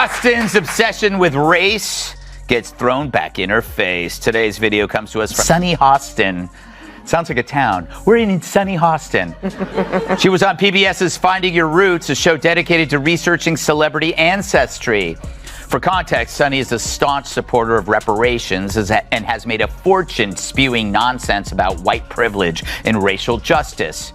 Hostin's obsession with race gets thrown back in her face. Today's video comes to us from Sunny Hostin. Sounds like a town. We're in Sunny Hostin. She was on PBS's Finding Your Roots, a show dedicated to researching celebrity ancestry. For context, Sunny is a staunch supporter of reparations and has made a fortune spewing nonsense about white privilege and racial justice.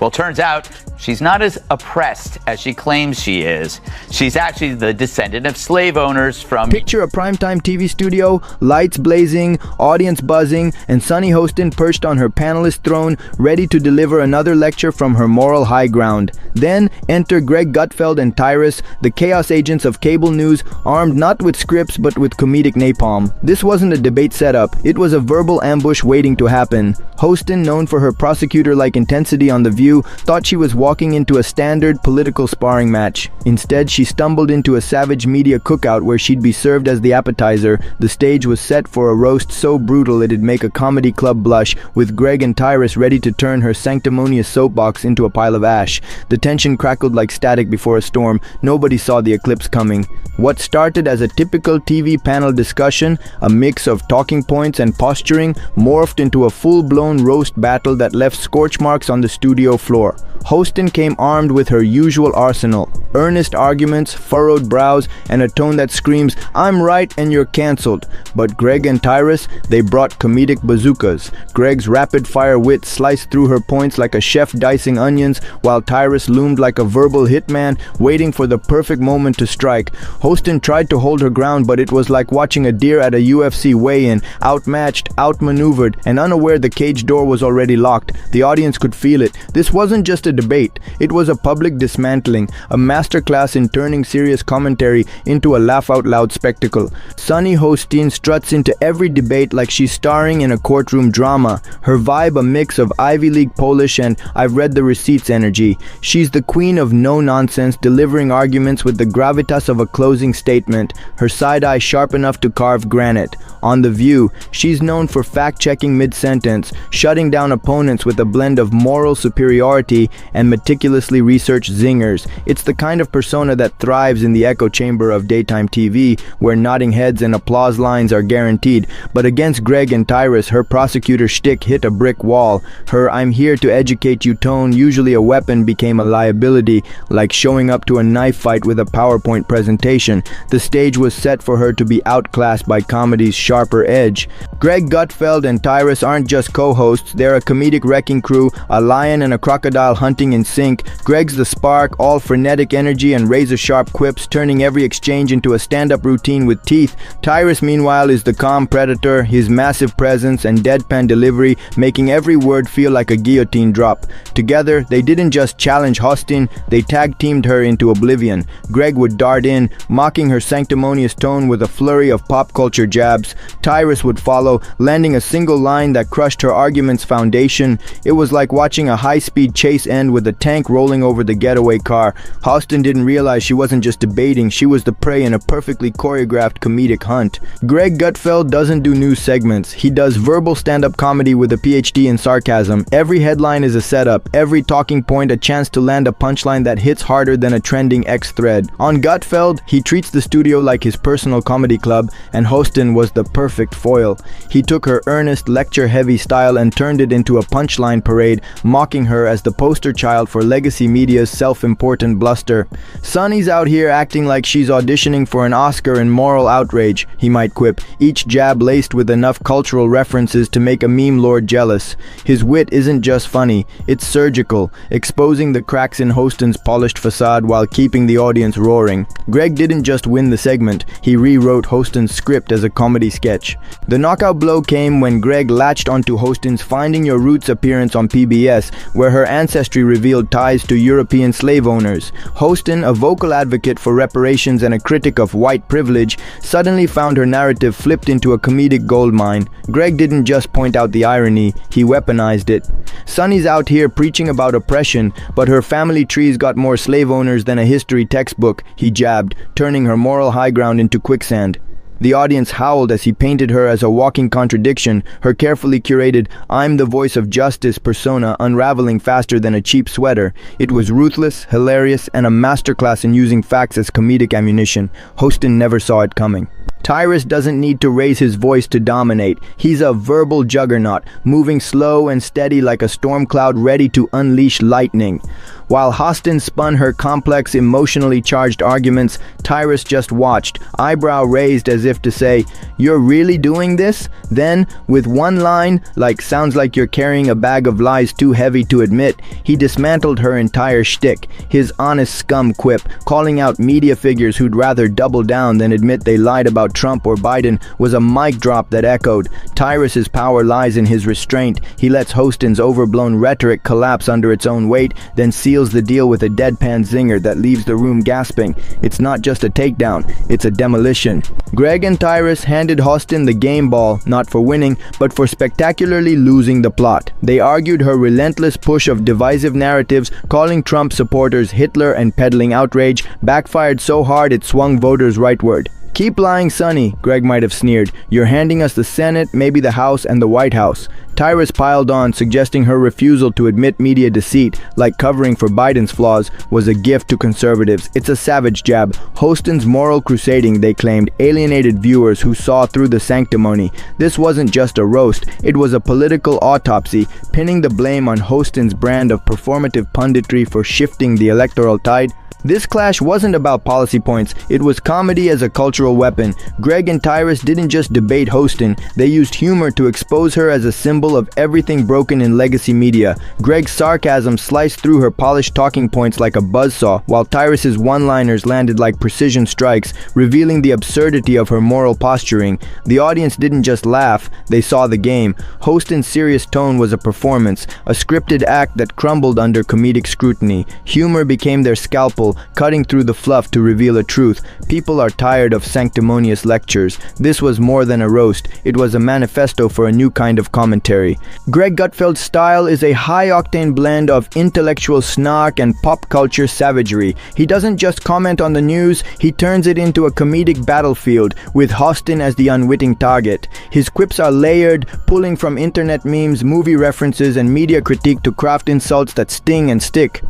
Well, turns out she's not as oppressed as she claims she is. She's actually the descendant of slave owners from... Picture a primetime TV studio, lights blazing, audience buzzing, and Sunny Hostin perched on her panelist throne, ready to deliver another lecture from her moral high ground. Then enter Gutfeld and Tyrus, the chaos agents of cable news, armed not with scripts but with comedic napalm. This wasn't a debate setup, it was a verbal ambush waiting to happen. Hostin, known for her prosecutor-like intensity on The View, thought she was walking into a standard political sparring match. Instead, she stumbled into a savage media cookout where she'd be served as the appetizer. The stage was set for a roast so brutal it'd make a comedy club blush, with Greg and Tyrus ready to turn her sanctimonious soapbox into a pile of ash. The tension crackled like static before a storm. Nobody saw the eclipse coming. What started as a typical TV panel discussion, a mix of talking points and posturing, morphed into a full-blown roast battle that left scorch marks on the studio floor. Hostin came armed with her usual arsenal: earnest arguments, furrowed brows, and a tone that screams, "I'm right and you're cancelled." But Greg and Tyrus, they brought comedic bazookas. Greg's rapid-fire wit sliced through her points like a chef dicing onions, while Tyrus loomed like a verbal hitman, waiting for the perfect moment to strike. Hostin tried to hold her ground, but it was like watching a deer at a UFC weigh-in, outmatched, outmaneuvered, and unaware the cage door was already locked. The audience could feel it. This wasn't just a debate, it was a public dismantling, a masterclass in turning serious commentary into a laugh-out-loud spectacle. Sunny Hostin struts into every debate like she's starring in a courtroom drama, her vibe a mix of Ivy League Polish and I've read the receipts energy. She's the queen of no-nonsense, delivering arguments with the gravitas of a closing statement, her side-eye sharp enough to carve granite. On The View, she's known for fact-checking mid-sentence, shutting down opponents with a blend of moral superiority and meticulously researched zingers. It's the kind of persona that thrives in the echo chamber of daytime TV, where nodding heads and applause lines are guaranteed. But against Greg and Tyrus, her prosecutor shtick hit a brick wall. Her "I'm here to educate you" tone, usually a weapon, became a liability, like showing up to a knife fight with a PowerPoint presentation. The stage was set for her to be outclassed by comedy's sharper edge. Greg Gutfeld and Tyrus aren't just co-hosts, they're a comedic wrecking crew, a lion and a crocodile hunting in sync. Greg's the spark, all frenetic energy and razor-sharp quips, turning every exchange into a stand-up routine with teeth. Tyrus, meanwhile, is the calm predator, his massive presence and deadpan delivery making every word feel like a guillotine drop. Together, they didn't just challenge Hostin, they tag-teamed her into oblivion. Greg would dart in, mocking her sanctimonious tone with a flurry of pop culture jabs. Tyrus would follow, landing a single line that crushed her argument's foundation. It was like watching a high-speed chase end with a tank rolling over the getaway car. Hostin didn't realize she wasn't just debating, she was the prey in a perfectly choreographed comedic hunt. Greg Gutfeld doesn't do news segments, he does verbal stand-up comedy with a PhD in sarcasm. Every headline is a setup, every talking point a chance to land a punchline that hits harder than a trending X thread. On Gutfeld, he treats the studio like his personal comedy club, and Hostin was the perfect foil. He took her earnest, lecture-heavy style and turned it into a punchline parade, mocking her as the poster child for legacy media's self-important bluster. Sunny's out here acting like she's auditioning for an Oscar in moral outrage, he might quip, each jab laced with enough cultural references to make a meme lord jealous. His wit isn't just funny, it's surgical, exposing the cracks in Hostin's polished facade while keeping the audience roaring. Greg didn't just win the segment, he rewrote Hostin's script as a comedy sketch. The knockout blow came when Greg latched onto Hostin's Finding Your Roots appearance on PBS, where her ancestry revealed ties to European slave owners. Hostin, a vocal advocate for reparations and a critic of white privilege, suddenly found her narrative flipped into a comedic goldmine. Greg didn't just point out the irony, he weaponized it. Sunny's out here preaching about oppression, but her family tree's got more slave owners than a history textbook, he jabbed, turning her moral high ground into quicksand. The audience howled as he painted her as a walking contradiction, her carefully curated "I'm the voice of justice" persona unraveling faster than a cheap sweater. It was ruthless, hilarious, and a masterclass in using facts as comedic ammunition. Hostin never saw it coming. Tyrus doesn't need to raise his voice to dominate. He's a verbal juggernaut, moving slow and steady like a storm cloud ready to unleash lightning. While Hostin spun her complex, emotionally charged arguments, Tyrus just watched, eyebrow raised as if to say, "You're really doing this?" Then, with one line, like "sounds like you're carrying a bag of lies too heavy to admit," he dismantled her entire shtick, his honest scum quip, calling out media figures who'd rather double down than admit they lied about Trump or Biden, was a mic drop that echoed. Tyrus's power lies in his restraint. He lets Hostin's overblown rhetoric collapse under its own weight, then seals the deal with a deadpan zinger that leaves the room gasping. It's not just a takedown, it's a demolition. Greg and Tyrus handed Hostin the game ball, not for winning, but for spectacularly losing the plot. They argued her relentless push of divisive narratives, calling Trump supporters Hitler and peddling outrage, backfired so hard it swung voters rightward. "Keep lying, Sunny," Greg might have sneered. "You're handing us the Senate, maybe the House, and the White House." Tyrus piled on, suggesting her refusal to admit media deceit, like covering for Biden's flaws, was a gift to conservatives. It's a savage jab. Hostin's moral crusading, they claimed, alienated viewers who saw through the sanctimony. This wasn't just a roast, it was a political autopsy, pinning the blame on Hostin's brand of performative punditry for shifting the electoral tide. This clash wasn't about policy points, it was comedy as a cultural weapon. Greg and Tyrus didn't just debate Hostin, they used humor to expose her as a symbol of everything broken in legacy media. Greg's sarcasm sliced through her polished talking points like a buzzsaw, while Tyrus's one-liners landed like precision strikes, revealing the absurdity of her moral posturing. The audience didn't just laugh, they saw the game. Hostin's serious tone was a performance, a scripted act that crumbled under comedic scrutiny. Humor became their scalpel, cutting through the fluff to reveal a truth. People are tired of sanctimonious lectures. This was more than a roast. It was a manifesto for a new kind of commentary. Greg Gutfeld's style is a high-octane blend of intellectual snark and pop culture savagery. He doesn't just comment on the news, he turns it into a comedic battlefield, with Hostin as the unwitting target. His quips are layered, pulling from internet memes, movie references, and media critique to craft insults that sting and stick.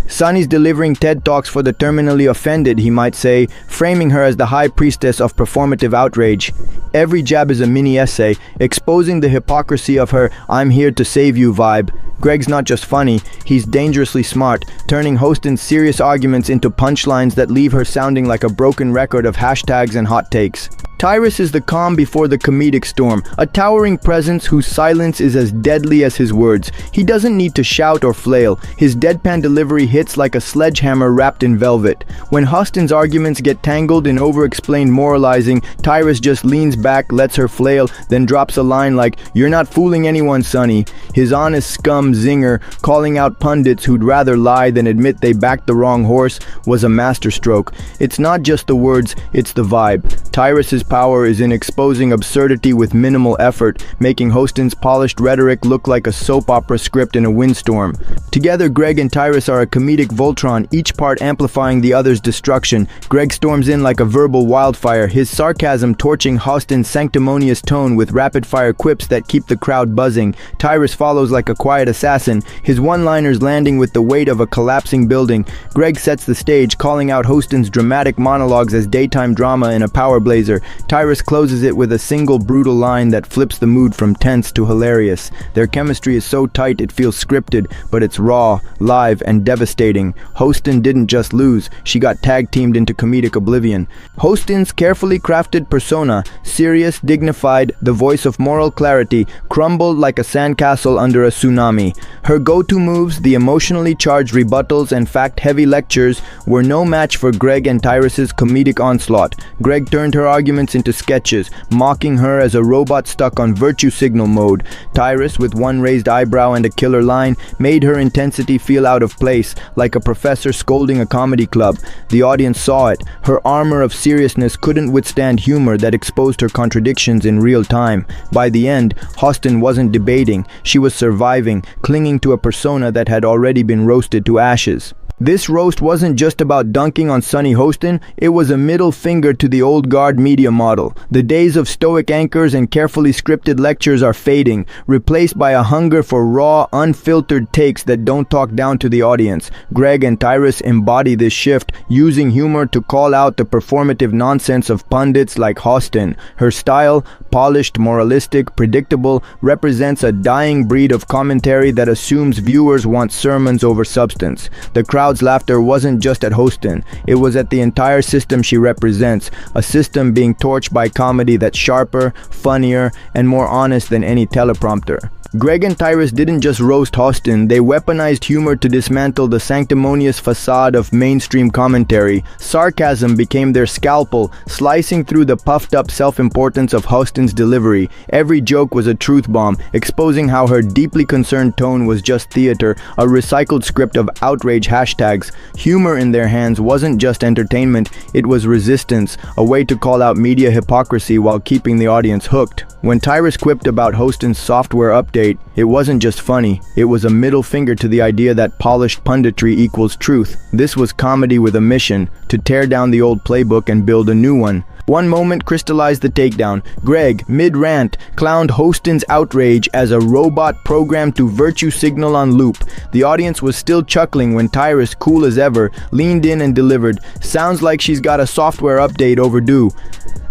Sunny's delivering TED Talks for the terminally offended, he might say, framing her as the high priestess of performative outrage. Every jab is a mini-essay, exposing the hypocrisy of her "I'm here to save you" vibe. Greg's not just funny, he's dangerously smart, turning Hostin's serious arguments into punchlines that leave her sounding like a broken record of hashtags and hot takes. Tyrus is the calm before the comedic storm, a towering presence whose silence is as deadly as his words. He doesn't need to shout or flail. His deadpan delivery hits like a sledgehammer wrapped in velvet. When Hostin's arguments get tangled in over-explained moralizing, Tyrus just leans back, lets her flail, then drops a line like, "You're not fooling anyone, Sunny." His honest scum zinger, calling out pundits who'd rather lie than admit they backed the wrong horse, was a masterstroke. It's not just the words, it's the vibe. Tyrus's power is in exposing absurdity with minimal effort, making Hostin's polished rhetoric look like a soap opera script in a windstorm. Together, Greg and Tyrus are a comedic Voltron, each part amplifying the other's destruction. Greg storms in like a verbal wildfire, his sarcasm torching Hostin's sanctimonious tone with rapid-fire quips that keep the crowd buzzing. Tyrus follows like a quiet assassin, his one-liners landing with the weight of a collapsing building. Greg sets the stage, calling out Hostin's dramatic monologues as daytime drama in a power blazer. Tyrus closes it with a single brutal line that flips the mood from tense to hilarious. Their chemistry is so tight it feels scripted, but it's raw, live, and devastating. Hostin didn't just lose, she got tag-teamed into comedic oblivion. Hostin's carefully crafted persona, serious, dignified, the voice of moral clarity, crumbled like a sandcastle under a tsunami. Her go-to moves, the emotionally charged rebuttals and fact-heavy lectures, were no match for Greg and Tyrus's comedic onslaught. Greg turned her arguments into sketches, mocking her as a robot stuck on virtue signal mode. Tyrus, with one raised eyebrow and a killer line, made her intensity feel out of place, like a professor scolding a comedy club. The audience saw it. Her armor of seriousness couldn't withstand humor that exposed her contradictions in real time. By the end, Hostin wasn't debating, she was surviving, clinging to a persona that had already been roasted to ashes. This roast wasn't just about dunking on Sunny Hostin, it was a middle finger to the old guard media model. The days of stoic anchors and carefully scripted lectures are fading, replaced by a hunger for raw, unfiltered takes that don't talk down to the audience. Greg and Tyrus embody this shift, using humor to call out the performative nonsense of pundits like Hostin. Her style, polished, moralistic, predictable, represents a dying breed of commentary that assumes viewers want sermons over substance. The crowd's laughter wasn't just at Hostin, it was at the entire system she represents, a system being torched by comedy that's sharper, funnier, and more honest than any teleprompter. Greg and Tyrus didn't just roast Hostin, they weaponized humor to dismantle the sanctimonious facade of mainstream commentary. Sarcasm became their scalpel, slicing through the puffed-up self-importance of Hostin's delivery. Every joke was a truth bomb, exposing how her deeply concerned tone was just theater, a recycled script of outrage hashtags. Humor in their hands wasn't just entertainment, it was resistance, a way to call out media hypocrisy while keeping the audience hooked. When Tyrus quipped about Hostin's software update, it wasn't just funny, it was a middle finger to the idea that polished punditry equals truth. This was comedy with a mission, to tear down the old playbook and build a new one. One moment crystallized the takedown. Greg, mid-rant, clowned Hostin's outrage as a robot programmed to virtue signal on loop. The audience was still chuckling when Tyrus, cool as ever, leaned in and delivered, "Sounds like she's got a software update overdue."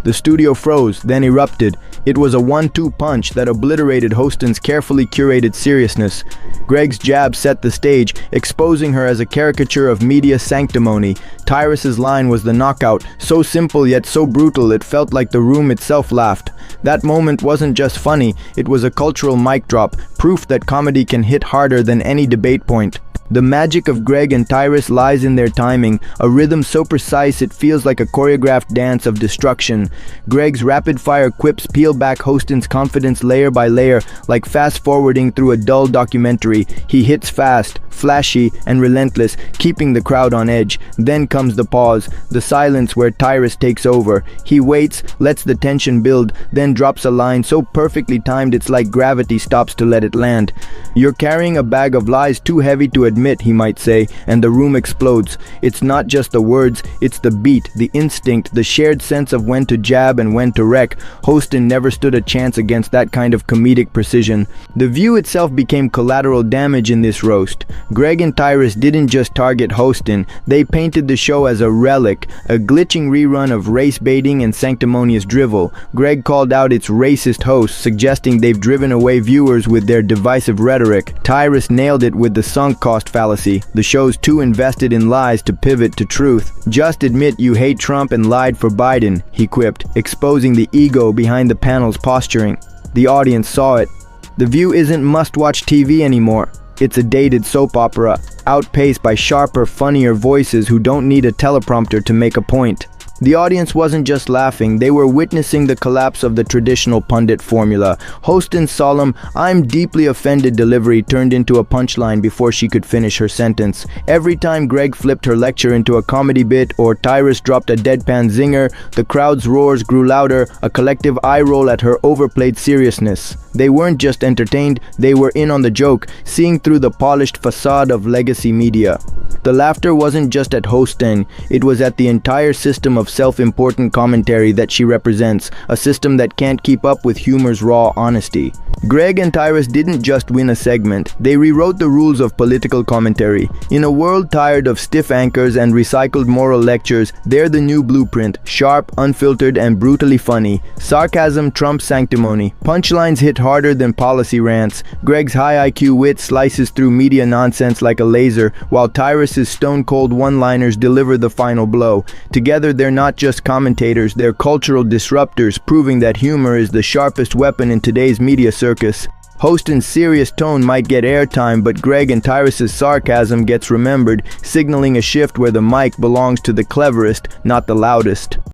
The studio froze, then erupted. It was a 1-2 punch that obliterated Hostin's carefully curated seriousness. Greg's jab set the stage, exposing her as a caricature of media sanctimony. Tyrus's line was the knockout, so simple yet so brutal it felt like the room itself laughed. That moment wasn't just funny, it was a cultural mic drop, proof that comedy can hit harder than any debate point. The magic of Greg and Tyrus lies in their timing, a rhythm so precise it feels like a choreographed dance of destruction. Greg's rapid-fire quips peel back Hostin's confidence layer by layer, like fast-forwarding through a dull documentary. He hits fast, flashy, and relentless, keeping the crowd on edge. Then comes the pause, the silence where Tyrus takes over. He waits, lets the tension build, then drops a line so perfectly timed it's like gravity stops to let it land. "You're carrying a bag of lies too heavy to admit," he might say, and the room explodes. It's not just the words, it's the beat, the instinct, the shared sense of when to jab and when to wreck. Hostin never stood a chance against that kind of comedic precision. The view itself became collateral damage in this roast. Greg and Tyrus didn't just target Hostin, they painted the show as a relic, a glitching rerun of race baiting and sanctimonious drivel. Greg called out its racist hosts, suggesting they've driven away viewers with their divisive rhetoric. Tyrus nailed it with the sunk cost fallacy. The show's too invested in lies to pivot to truth. "Just admit you hate Trump and lied for Biden," he quipped, exposing the ego behind the panel's posturing. The audience saw it. The View isn't must-watch TV anymore. It's a dated soap opera, outpaced by sharper, funnier voices who don't need a teleprompter to make a point. The audience wasn't just laughing, they were witnessing the collapse of the traditional pundit formula. Hostin's solemn, "I'm deeply offended" delivery turned into a punchline before she could finish her sentence. Every time Greg flipped her lecture into a comedy bit or Tyrus dropped a deadpan zinger, the crowd's roars grew louder, a collective eye roll at her overplayed seriousness. They weren't just entertained, they were in on the joke, seeing through the polished facade of legacy media. The laughter wasn't just at Hostin, it was at the entire system of self-important commentary that she represents, a system that can't keep up with humor's raw honesty. Greg and Tyrus didn't just win a segment, they rewrote the rules of political commentary. In a world tired of stiff anchors and recycled moral lectures, they're the new blueprint, sharp, unfiltered, and brutally funny. Sarcasm trumps sanctimony. Punchlines hit harder than policy rants. Greg's high IQ wit slices through media nonsense like a laser, while Tyrus's stone-cold one-liners deliver the final blow. Together, they're not just commentators, they're cultural disruptors, proving that humor is the sharpest weapon in today's media circus. Hostin's serious tone might get airtime, but Greg and Tyrus's sarcasm gets remembered, signaling a shift where the mic belongs to the cleverest, not the loudest.